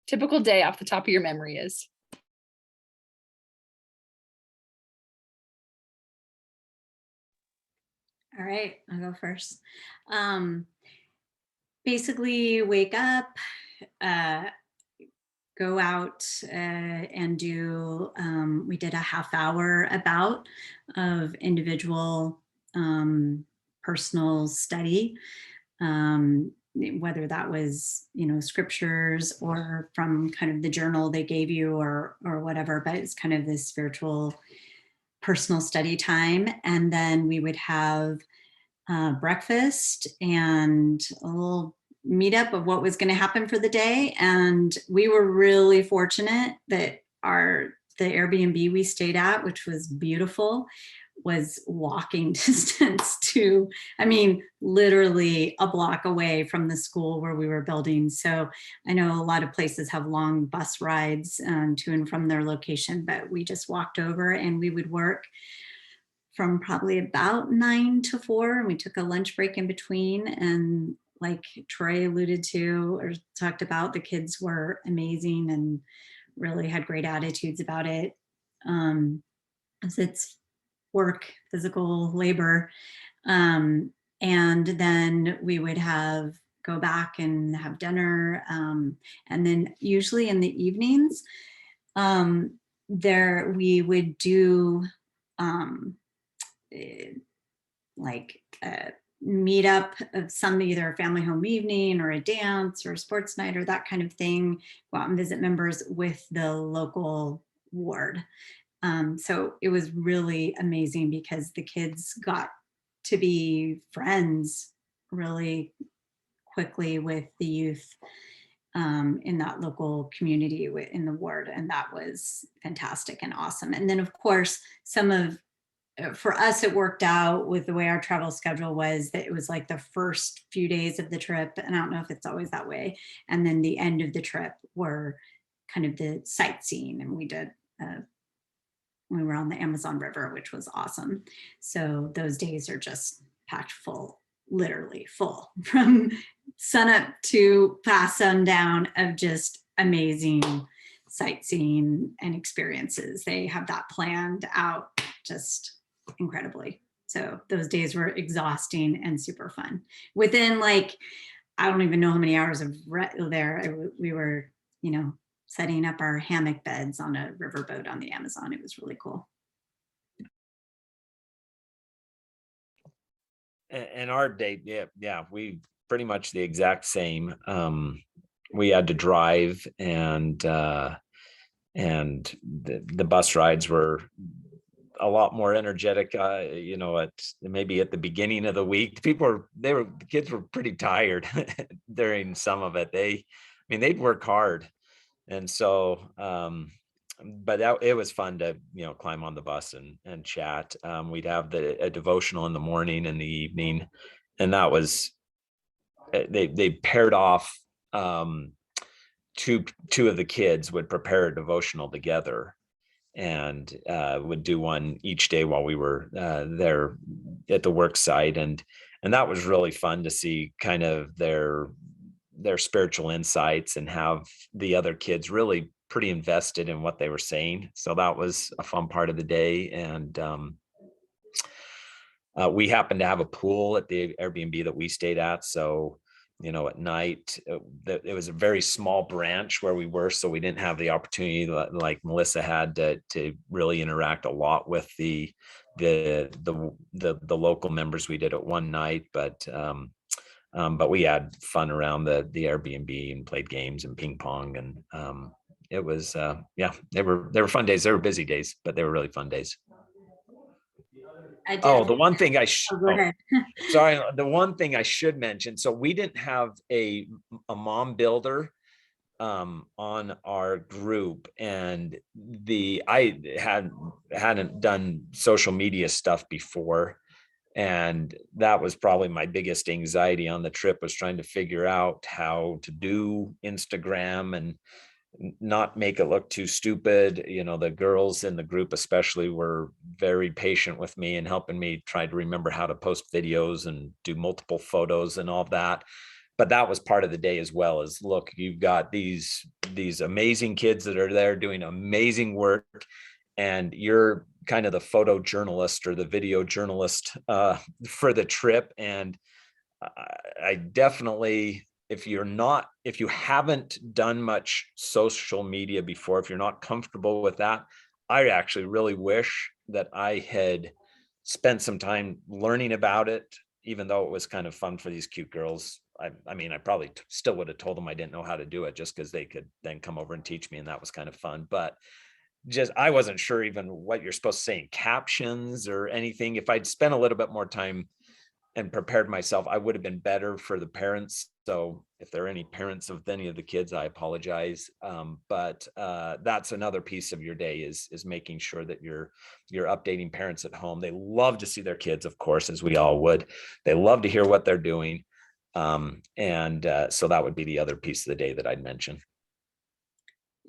typical day off the top of your memory is. All right, I'll go first. Basically wake up, go out and do, we did a half-hour bout of individual personal study, whether that was, scriptures or from kind of the journal they gave you or whatever, but it's kind of this spiritual personal study time. And then we would have breakfast and a little meetup of what was going to happen for the day. And we were really fortunate that the Airbnb we stayed at, which was beautiful, was walking distance to, literally a block away from the school where we were building. So I know a lot of places have long bus rides to and from their location, but we just walked over and we would work from probably about 9 to 4. And we took a lunch break in between. And like Troy alluded to or talked about, the kids were amazing and really had great attitudes about it. It's work, physical labor. And then we would go back and have dinner. And then usually in the evenings, we would do meet up of some, either a family home evening or a dance or a sports night or that kind of thing, go out and visit members with the local ward. So it was really amazing because the kids got to be friends really quickly with the youth in that local community in the ward. And that was fantastic and awesome. And then of course, for us, it worked out with the way our travel schedule was, that it was like the first few days of the trip, and I don't know if it's always that way, and then the end of the trip were kind of the sightseeing, and we were on the Amazon River, which was awesome. So those days are just packed full literally full from sunup to past sundown of just amazing sightseeing and experiences. They have that planned out just incredibly. So those days were exhausting and super fun. Within like, I don't even know how many hours of there, we were, you know, setting up our hammock beds on a riverboat on the Amazon. It was really cool. And our date, yeah, we pretty much the exact same. We had to drive, and the bus rides were a lot more energetic. You know, maybe at the beginning of the week, the kids were pretty tired during some of it. They'd work hard, and so but it was fun to, you know, climb on the bus and chat. We'd have a devotional in the morning and the evening, and that was they paired off. Two of the kids would prepare a devotional together, and would do one each day while we were there at the work site, and that was really fun to see kind of their spiritual insights and have the other kids really pretty invested in what they were saying. So that was a fun part of the day. And we happened to have a pool at the Airbnb that we stayed at. So, you know, at night, it was a very small branch where we were, so we didn't have the opportunity like Melissa had to really interact a lot with the local members. We did it one night, but we had fun around the Airbnb and played games and ping pong, and it was they were fun days. They were busy days, but they were really fun days. The one thing sorry, the one thing I should mention. So we didn't have a mom builder on our group, and I hadn't done social media stuff before. And that was probably my biggest anxiety on the trip, was trying to figure out how to do Instagram and not make it look too stupid. You know, the girls in the group especially were very patient with me and helping me try to remember how to post videos and do multiple photos and all of that. But that was part of the day as well. As look, you've got these amazing kids that are there doing amazing work, and you're kind of the photojournalist or the video journalist for the trip. And I definitely, if you haven't done much social media before, if you're not comfortable with that, I actually really wish that I had spent some time learning about it, even though it was kind of fun for these cute girls. I mean, I probably still would have told them I didn't know how to do it, just because they could then come over and teach me, and that was kind of fun. But I wasn't sure even what you're supposed to say in captions or anything. If I'd spent a little bit more time and prepared myself, I would have been better for the parents. So if there are any parents of any of the kids, I apologize. But that's another piece of your day is making sure that you're updating parents at home. They love to see their kids, of course, as we all would. They love to hear what they're doing. So that would be the other piece of the day that I'd mention.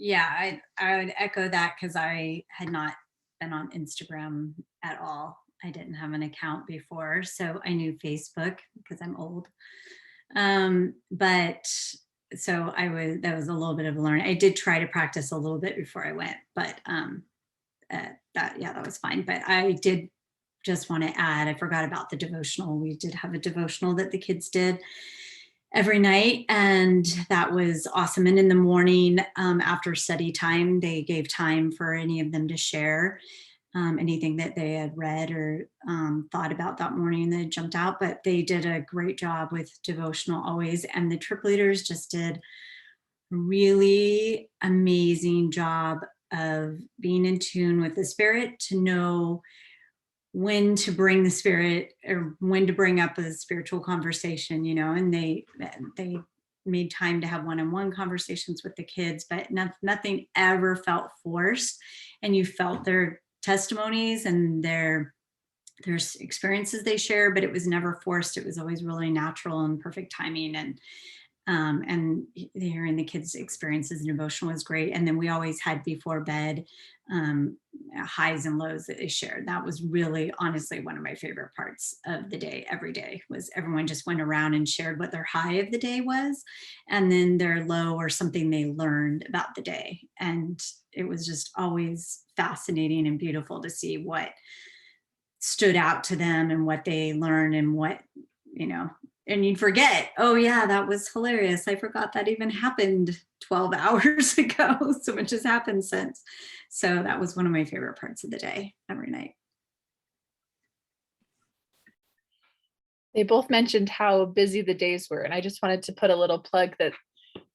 Yeah, I would echo that, because I had not been on Instagram at all. I didn't have an account before, so I knew Facebook because I'm old. But so that was a little bit of a learning. I did try to practice a little bit before I went, but that was fine. But I did just want to add, I forgot about the devotional. We did have a devotional that the kids did every night, and that was awesome. And in the morning, after study time, they gave time for any of them to share anything that they had read or thought about that morning that jumped out. But they did a great job with devotional always, and the trip leaders just did a really amazing job of being in tune with the Spirit, to know when to bring the Spirit or when to bring up a spiritual conversation, you know. And they made time to have one-on-one conversations with the kids, but nothing ever felt forced. And you felt their testimonies and their experiences they share, but it was never forced. It was always really natural and perfect timing. And hearing the kids' experiences and emotion was great. And then we always had before bed highs and lows that they shared. That was really honestly one of my favorite parts of the day. Every day was everyone just went around and shared what their high of the day was, and then their low or something they learned about the day. And it was just always fascinating and beautiful to see what stood out to them and what they learned and what, and you'd forget, oh yeah, that was hilarious. I forgot that even happened 12 hours ago. So much has happened since. So that was one of my favorite parts of the day every night. They both mentioned how busy the days were. And I just wanted to put a little plug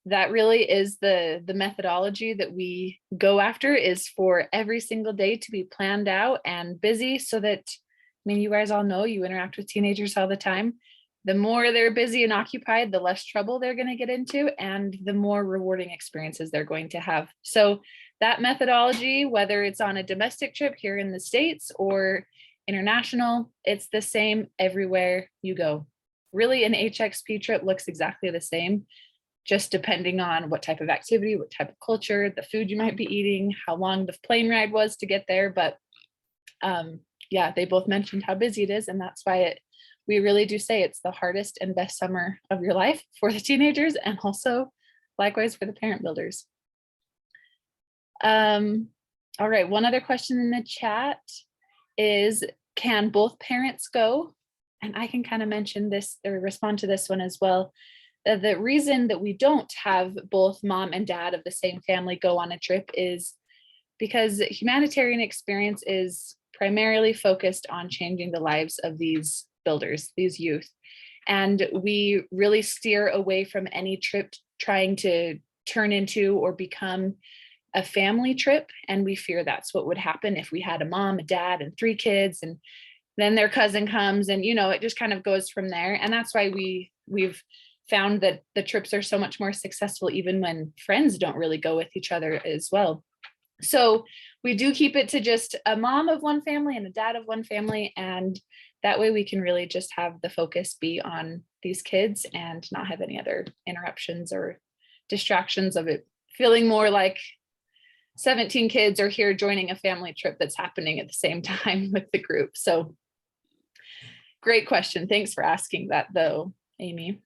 that really is the methodology that we go after, is for every single day to be planned out and busy, so that, you guys all know, you interact with teenagers all the time. The more they're busy and occupied, the less trouble they're going to get into, and the more rewarding experiences they're going to have. So that methodology, whether it's on a domestic trip here in the States or international, it's the same everywhere you go. Really, an HXP trip looks exactly the same, just depending on what type of activity, what type of culture, the food you might be eating, how long the plane ride was to get there. But yeah, they both mentioned how busy it is. And that's why we really do say it's the hardest and best summer of your life for the teenagers, and also likewise for the parent builders. All right, one other question in the chat is, can both parents go? And I can kind of mention this or respond to this one as well. The reason that we don't have both mom and dad of the same family go on a trip is because humanitarian experience is primarily focused on changing the lives of these builders, these youth. And we really steer away from any trip trying to turn into or become a family trip. And we fear that's what would happen if we had a mom, a dad, and 3 kids, and then their cousin comes, and it just kind of goes from there. And that's why we've found that the trips are so much more successful even when friends don't really go with each other as well. So we do keep it to just a mom of one family and a dad of one family, and that way we can really just have the focus be on these kids and not have any other interruptions or distractions of it feeling more like 17 kids are here joining a family trip that's happening at the same time with the group. So great question. Thanks for asking that though, Amy.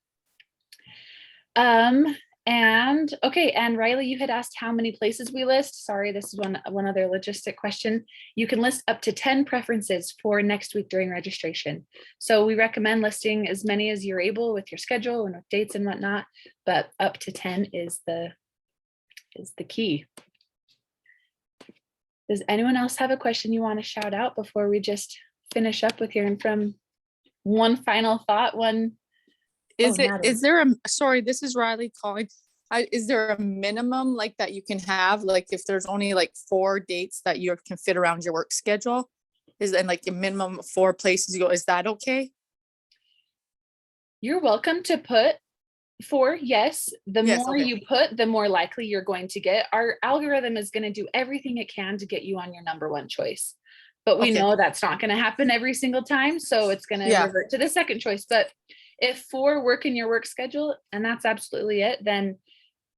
And okay, and Riley, you had asked how many places we list. Sorry, this is one other logistic question. You can list up to 10 preferences for next week during registration. So we recommend listing as many as you're able with your schedule and with dates and whatnot, but up to 10 is the key. Does anyone else have a question you want to shout out before we just finish up with hearing from one final thought? Is there a, sorry, this is Riley calling. Is there a minimum like that you can have? Like if there's only like 4 dates that you can fit around your work schedule, is then like a minimum of 4 places you go, is that okay? You're welcome to put 4, yes. The more okay. you put, the more likely you're going to get. Our algorithm is going to do everything it can to get you on your number 1 choice. But we know that's not going to happen every single time. So it's going to revert to the second choice. But if 4 work in your work schedule and that's absolutely it, then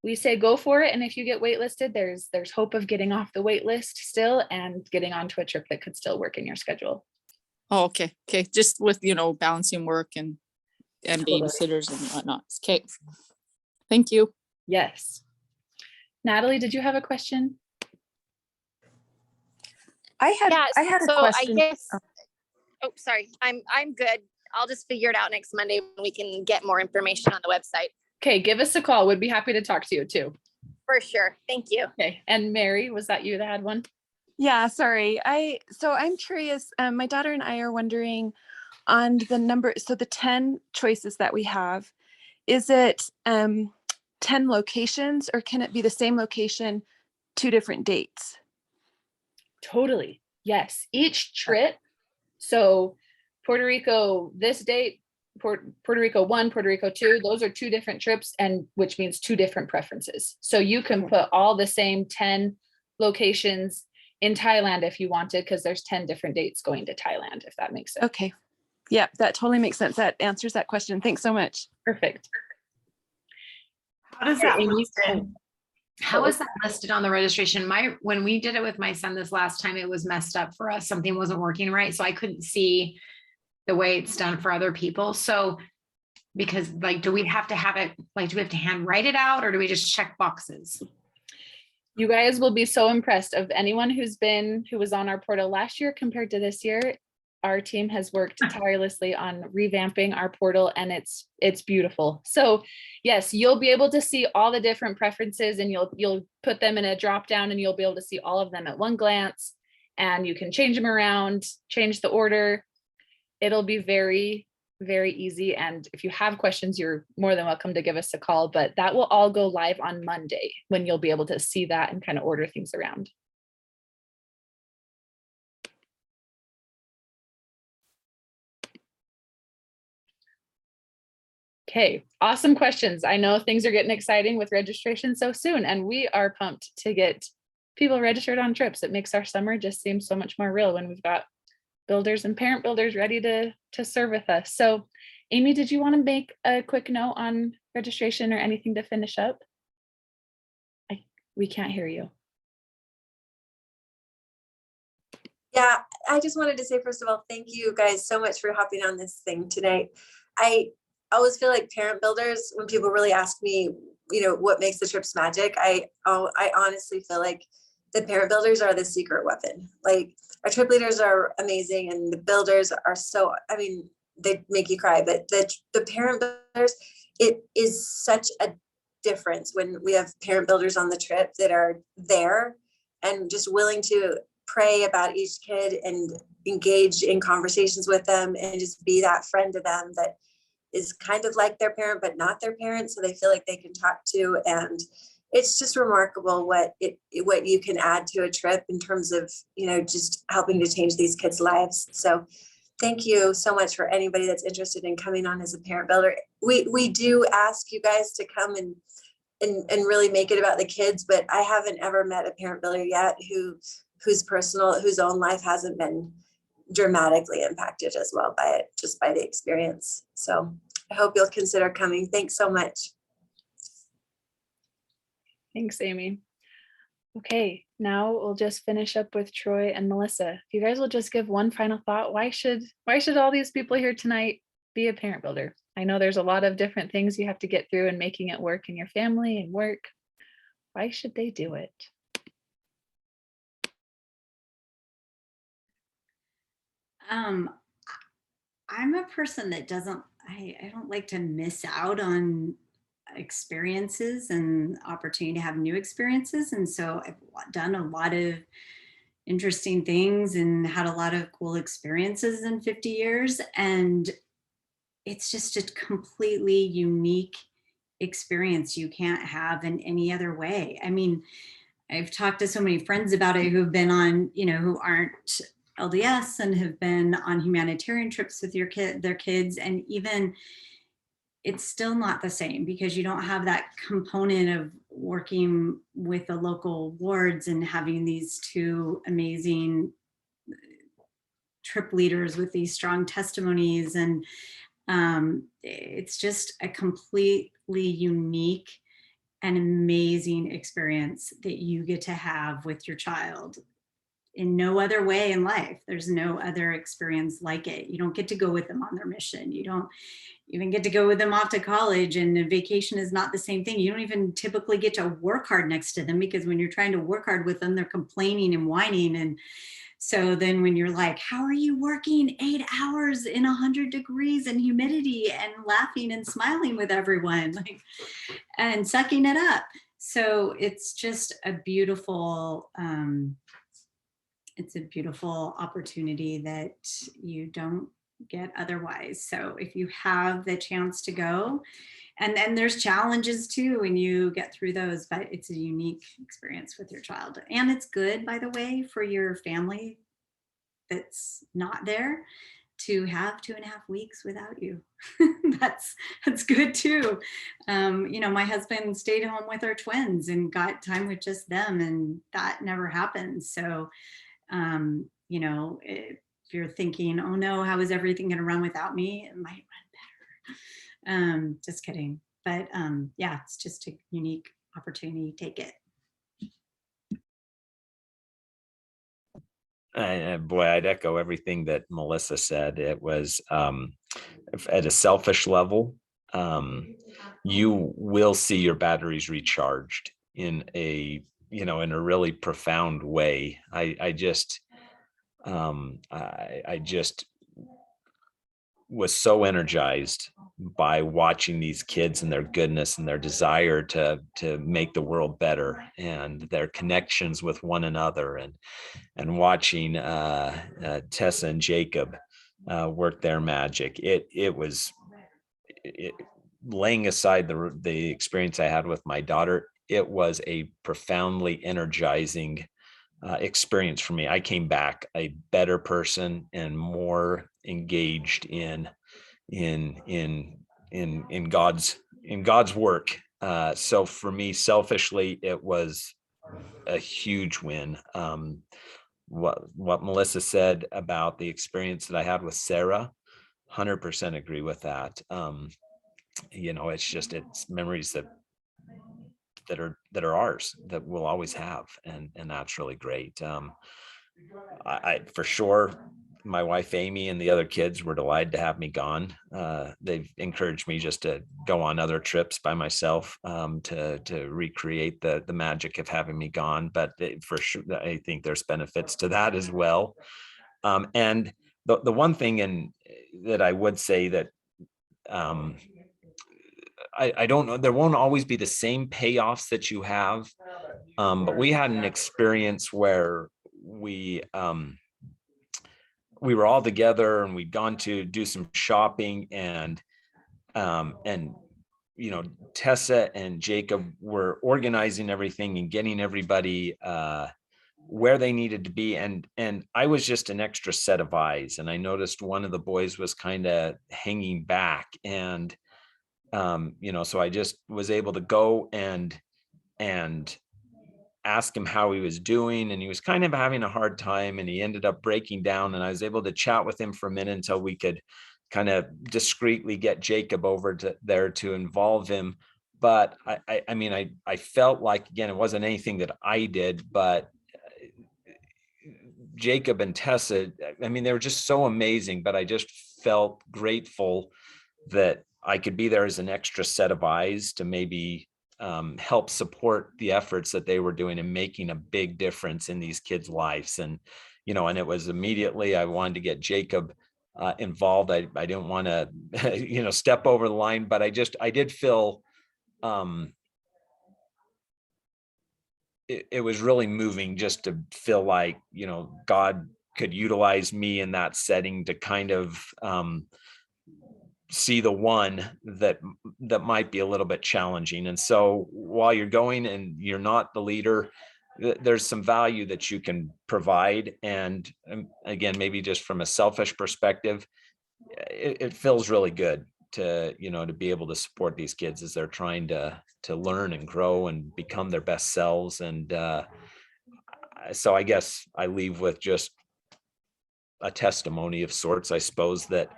we say go for it. And if you get waitlisted, there's hope of getting off the wait list still and getting onto a trip that could still work in your schedule. Oh, okay. Okay. Just with, balancing work and Totally. babysitters and whatnot. Okay. Thank you. Yes. Natalie, did you have a question? I had a question. Oh, sorry. I'm good. I'll just figure it out next Monday when we can get more information on the website. Okay, give us a call. We'd be happy to talk to you too. For sure. Thank you. Okay. And Mary, was that you that had one? Yeah, sorry. So I'm curious. My daughter and I are wondering on the number. So the 10 choices that we have, is it 10 locations, or can it be the same location, 2 different dates? Totally. Yes. Each trip. So Puerto Rico, this date, Puerto Rico 1, Puerto Rico 2, those are 2 different trips, and which means 2 different preferences. So you can put all the same 10 locations in Thailand if you wanted, because there's 10 different dates going to Thailand, if that makes sense. Okay. Yeah, that totally makes sense. That answers that question. Thanks so much. Perfect. How does that How is that listed on the registration? When we did it with my son this last time, it was messed up for us. Something wasn't working right. So I couldn't see the way it's done for other people. So because like, do we have to have it, like, do we have to hand write it out or do we just check boxes? You guys will be so impressed of anyone who was on our portal last year compared to this year. Our team has worked tirelessly on revamping our portal and it's beautiful. So yes, you'll be able to see all the different preferences and you'll put them in a drop down and you'll be able to see all of them at one glance and you can change them around, change the order. It'll be very, very easy. And if you have questions, you're more than welcome to give us a call, but that will all go live on Monday when you'll be able to see that and kind of order things around. Okay, awesome questions. I know things are getting exciting with registration so soon, and we are pumped to get people registered on trips. It makes our summer just seem so much more real when we've got builders and parent builders ready to serve with us. So Amy, did you want to make a quick note on registration or anything to finish up? We can't hear you. Yeah, I just wanted to say, first of all, thank you guys so much for hopping on this thing today. I always feel like parent builders, when people really ask me, what makes the trips magic, I honestly feel like the parent builders are the secret weapon. Like our trip leaders are amazing and the builders are so, they make you cry, but the parent builders, it is such a difference when we have parent builders on the trip that are there and just willing to pray about each kid and engage in conversations with them and just be that friend to them that is kind of like their parent, but not their parent. So they feel like they can talk to, and it's just remarkable what you can add to a trip in terms of, just helping to change these kids' lives. So thank you so much for anybody that's interested in coming on as a parent builder. We do ask you guys to come and really make it about the kids, but I haven't ever met a parent builder yet whose own life hasn't been dramatically impacted as well by it, just by the experience. So I hope you'll consider coming. Thanks so much. Thanks, Amy. Okay, now we'll just finish up with Troy and Melissa. If you guys will just give one final thought, why should all these people here tonight be a parent builder? I know there's a lot of different things you have to get through in making it work in your family and work. Why should they do it? I'm a person that I don't like to miss out on experiences and opportunity to have new experiences. And so I've done a lot of interesting things and had a lot of cool experiences in 50 years. And it's just a completely unique experience you can't have in any other way. I mean, I've talked to so many friends about it who've been on, who aren't LDS and have been on humanitarian trips with their kids, and even it's still not the same because you don't have that component of working with the local wards and having these two amazing trip leaders with these strong testimonies. And it's just a completely unique and amazing experience that you get to have with your child in no other way in life. There's no other experience like it. You don't get to go with them on their mission. You don't even get to go with them off to college, and a vacation is not the same thing. You don't even typically get to work hard next to them, because when you're trying to work hard with them, they're complaining and whining. And so then when you're like, how are you working 8 hours in 100 degrees and humidity and laughing and smiling with everyone, and sucking it up? So it's just a beautiful, it's a beautiful opportunity that you don't get otherwise. So if you have the chance to go, and then there's challenges too when you get through those, but it's a unique experience with your child. And it's good, by the way, for your family that's not there to have 2.5 weeks without you. that's good too. My husband stayed home with our twins and got time with just them, and that never happens. So if you're thinking, oh no, how is everything going to run without me? It might run better. Just kidding. But yeah, it's just a unique opportunity. Take it. Boy, I'd echo everything that Melissa said. It was at a selfish level, you will see your batteries recharged in a, in a really profound way. I just was so energized by watching these kids and their goodness and their desire to make the world better, and their connections with one another, and watching Tessa and Jacob work their magic. It was laying aside the experience I had with my daughter. It was a profoundly energizing experience for me. I came back a better person and more engaged in God's work. So for me, selfishly, it was a huge win. What Melissa said about the experience that I had with Sarah, 100% agree with that. It's memories that are ours, that we'll always have, and that's really great. I for sure, my wife Amy and the other kids were delighted to have me gone. They've encouraged me just to go on other trips by myself, to recreate the magic of having me gone. But for sure, I think there's benefits to that as well. And the one thing that I would say that I don't know, there won't always be the same payoffs that you have, but we had an experience where we were all together, and we'd gone to do some shopping, and Tessa and Jacob were organizing everything and getting everybody where they needed to be, and I was just an extra set of eyes, and I noticed one of the boys was kind of hanging back, and so I just was able to go and ask him how he was doing, and he was kind of having a hard time, and he ended up breaking down, and I was able to chat with him for a minute until we could kind of discreetly get Jacob over there to involve him. But I felt like, again, it wasn't anything that I did, but Jacob and Tessa, they were just so amazing, but I just felt grateful that I could be there as an extra set of eyes to maybe help support the efforts that they were doing and making a big difference in these kids' lives. And it was immediately I wanted to get Jacob involved. I didn't want to step over the line, but I did feel it was really moving just to feel like God could utilize me in that setting to kind of see the one that might be a little bit challenging. And so while you're going and you're not the leader, there's some value that you can provide. And again, maybe just from a selfish perspective, it feels really good to be able to support these kids as they're trying to learn and grow and become their best selves. And so I guess I leave with just a testimony of sorts, I suppose, that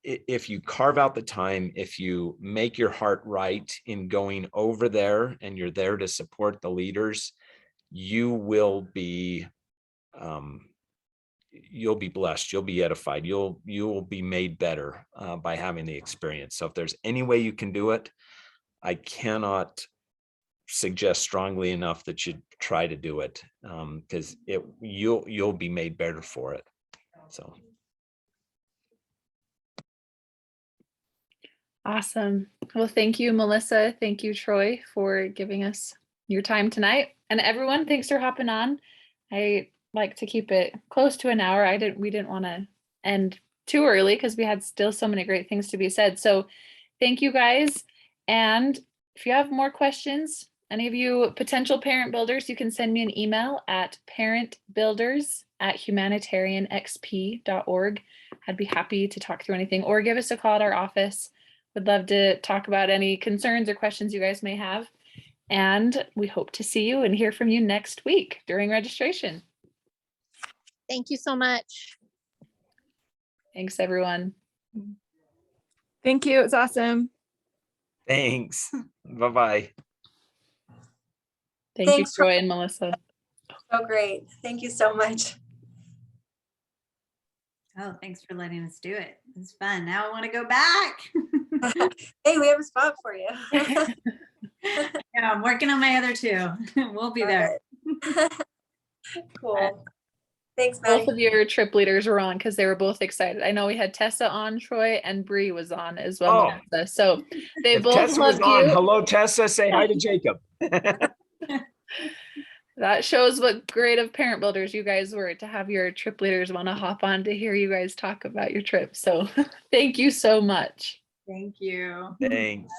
if you carve out the time, if you make your heart right in going over there and you're there to support the leaders, you will be blessed, you'll be edified, you will be made better by having the experience. So if there's any way you can do it, I cannot suggest strongly enough that you try to do it, because you'll be made better for it. So awesome. Well, thank you, Melissa. Thank you, Troy, for giving us your time tonight. And everyone, thanks for hopping on. I like to keep it close to an hour. We didn't want to end too early because we had still so many great things to be said. So thank you guys. And if you have more questions, any of you potential parent builders, you can send me an email at parentbuilders@humanitarianxp.org. I'd be happy to talk through anything, or give us a call at our office. Would love to talk about any concerns or questions you guys may have. And we hope to see you and hear from you next week during registration. Thank you so much. Thanks, everyone. Thank you. It was awesome. thanks. Bye-bye. Thanks you, Thanks, Troy and Melissa. So great. Thank you so much. Oh, thanks for letting us do it. It was fun. Now I want to go back. Hey, we have a spot for you. Yeah, I'm working on my other two. We'll be there. Cool. Thanks, Maddie. Both of your trip leaders were on because they were both excited. I know we had Tessa on, Troy, and Bree was on as well. Oh. Melissa. So they If both Tessa was loved on, you. hello, Tessa. Say hi to Jacob. That shows what great of parent builders you guys were to have your trip leaders want to hop on to hear you guys talk about your trip. So thank you so much. Thank you. Thanks.